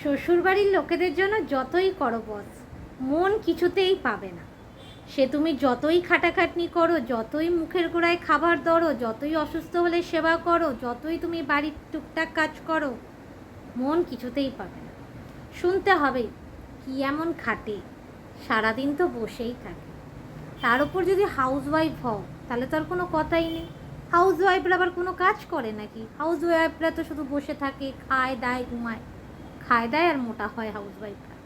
শ্বশুরবাড়ির লোকেদের জন্য যতই করো বস, মন কিছুতেই পাবে না। সে তুমি যতই খাটাখাটনি করো, যতই মুখের গোড়ায় খাবার ধরো, যতই অসুস্থ হলে সেবা করো, যতই তুমি বাড়ির টুকটাক কাজ করো, মন কিছুতেই পাবে না। শুনতে হবে কি এমন খাটে, সারাদিন তো বসেই থাকে। তার উপর যদি হাউসওয়াইফ হও তাহলে তো আর কোনো কথাই নেই। হাউসওয়াইফরা আবার কোনো কাজ করে নাকি? হাউসওয়াইফরা তো শুধু বসে থাকে, খায় দায় ঘুমায়, খায় দায় আর মোটা হয় হাউসওয়াইফরা।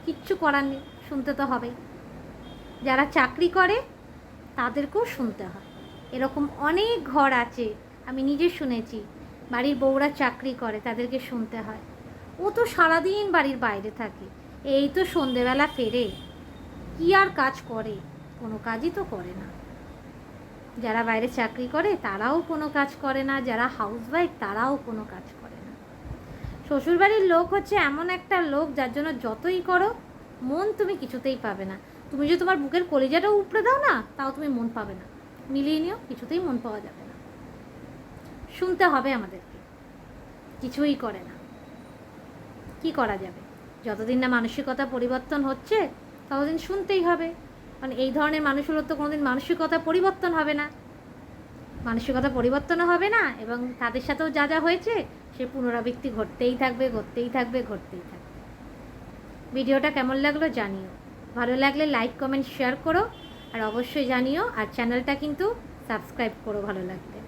কিচ্ছু করার নেই, শুনতে তো হবেই। যারা চাকরি করে তাদেরকেও শুনতে হয়। এরকম অনেক ঘর আছে, আমি নিজে শুনেছি, বাড়ির বউরা চাকরি করে, তাদেরকে শুনতে হয়। ও তো সারাদিন বাড়ির বাইরে থাকে, এই তো সন্ধেবেলা ফেরে, কি আর কাজ করে? কোনো কাজই তো করে না। যারা বাইরে চাকরি করে তারাও কোনো কাজ করে না, যারা হাউসওয়াইফ তারাও কোনো কাজ করে না। শ্বশুরবাড়ির লোক হচ্ছে এমন একটা লোক যার জন্য যতই করো মন তুমি কিছুতেই পাবে না। তুমি যদি তোমার বুকের কলিজাটাও উপড়ে দাও না, তাও তুমি মন পাবে না। মিলিয়ে নিও, কিছুতেই মন পাওয়া যাবে না। শুনতে হবে আমাদেরকে, কিছুই করে না, কি করা যাবে? যতদিন না মানসিকতা পরিবর্তন হচ্ছে ততদিন শুনতেই হবে। কারণ এই ধরনের মানুষগুলোর তো কোনোদিন মানসিকতা পরিবর্তন হবে না, মানসিকতা পরিবর্তনও হবে না, এবং তাদের সাথেও যা যা হয়েছে সে পুনরাবৃত্তি ঘটতেই থাকবে, ঘটতেই থাকবে, ঘটতেই থাকবে। ভিডিওটা কেমন লাগলো জানিও, ভালো লাগলে লাইক কমেন্ট শেয়ার করো, আর অবশ্যই জানিও, আর চ্যানেলটা কিন্তু সাবস্ক্রাইব করো ভালো লাগলে।